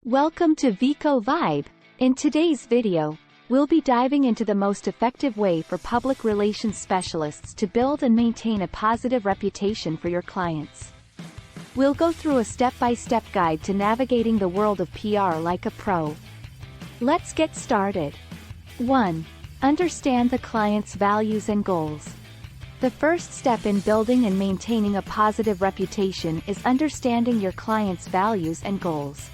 Welcome to Veco Vibe. In today's video, we'll be diving into the most effective way for public relations specialists to build and maintain a positive reputation for your clients. We'll go through a step-by-step guide to navigating the world of PR like a pro. Let's get started. 1. Understand the client's values and goals. The first step in building and maintaining a positive reputation is understanding your client's values and goals.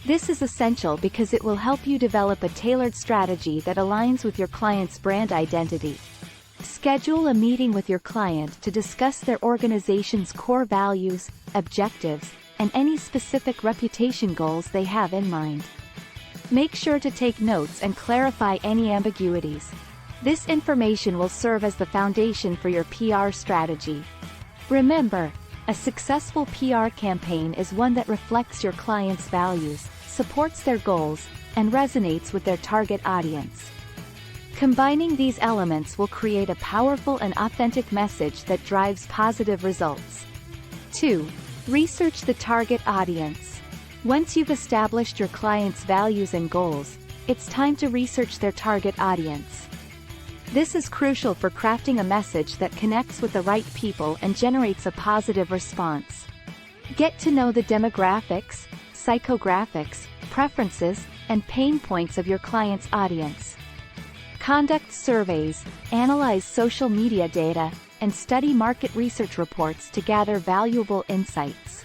This is essential because it will help you develop a tailored strategy that aligns with your client's brand identity. Schedule a meeting with your client to discuss their organization's core values, objectives, and any specific reputation goals they have in mind. Make sure to take notes and clarify any ambiguities. This information will serve as the foundation for your PR strategy. Remember, a successful PR campaign is one that reflects your client's values, supports their goals, and resonates with their target audience. Combining these elements will create a powerful and authentic message that drives positive results. 2. Research the target audience. Once you've established your client's values and goals, it's time to research their target audience. This is crucial for crafting a message that connects with the right people and generates a positive response. Get to know the demographics, psychographics, preferences, and pain points of your client's audience. Conduct surveys, analyze social media data, and study market research reports to gather valuable insights.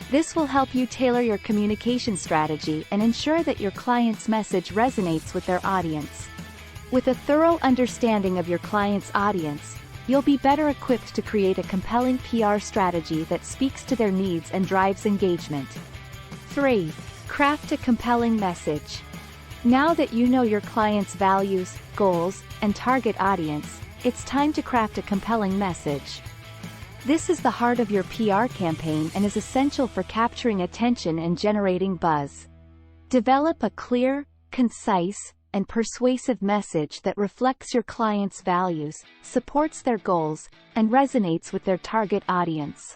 This will help you tailor your communication strategy and ensure that your client's message resonates with their audience. With a thorough understanding of your client's audience, you'll be better equipped to create a compelling PR strategy that speaks to their needs and drives engagement. 3. Craft a compelling message. Now that you know your client's values, goals, and target audience, it's time to craft a compelling message. This is the heart of your PR campaign and is essential for capturing attention and generating buzz. Develop a clear, concise, and persuasive message that reflects your client's values, supports their goals, and resonates with their target audience.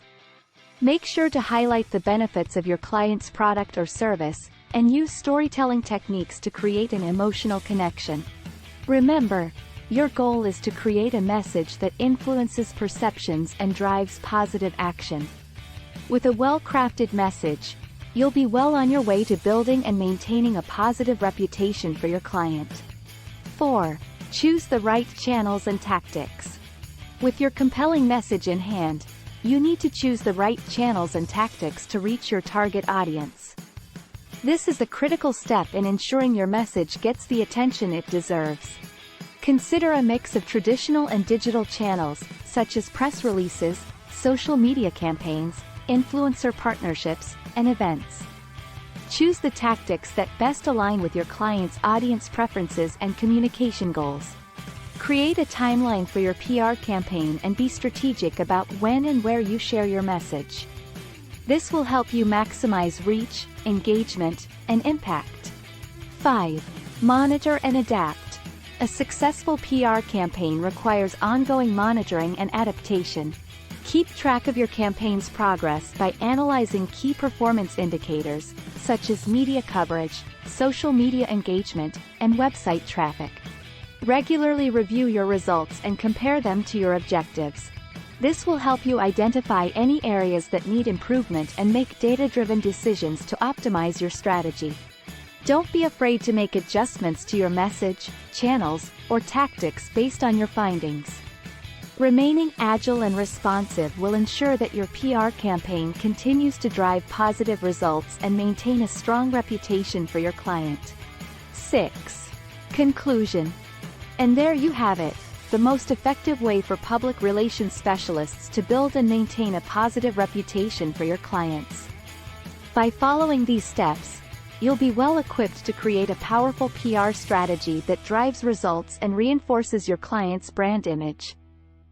Make sure to highlight the benefits of your client's product or service, and use storytelling techniques to create an emotional connection. Remember, your goal is to create a message that influences perceptions and drives positive action. With a well-crafted message, you'll be well on your way to building and maintaining a positive reputation for your client. 4. Choose the right channels and tactics. With your compelling message in hand, you need to choose the right channels and tactics to reach your target audience. This is a critical step in ensuring your message gets the attention it deserves. Consider a mix of traditional and digital channels, such as press releases, social media campaigns, influencer partnerships, and events. Choose the tactics that best align with your client's audience preferences and communication goals. Create a timeline for your PR campaign and be strategic about when and where you share your message. This will help you maximize reach, engagement, and impact. 5. Monitor and adapt. A successful PR campaign requires ongoing monitoring and adaptation. Keep track of your campaign's progress by analyzing key performance indicators, such as media coverage, social media engagement, and website traffic. Regularly review your results and compare them to your objectives. This will help you identify any areas that need improvement and make data-driven decisions to optimize your strategy. Don't be afraid to make adjustments to your message, channels, or tactics based on your findings. Remaining agile and responsive will ensure that your PR campaign continues to drive positive results and maintain a strong reputation for your client. 6. Conclusion. And there you have it, the most effective way for public relations specialists to build and maintain a positive reputation for your clients. By following these steps, you'll be well equipped to create a powerful PR strategy that drives results and reinforces your client's brand image.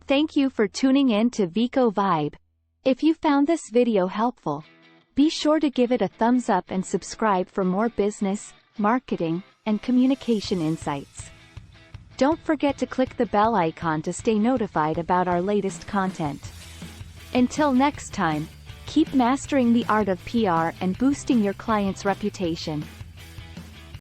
Thank you for tuning in to Veco Vibe. If you found this video helpful, be sure to give it a thumbs up and subscribe for more business, marketing, and communication insights. Don't forget to click the bell icon to stay notified about our latest content. Until next time, Keep mastering the art of PR and boosting your client's reputation.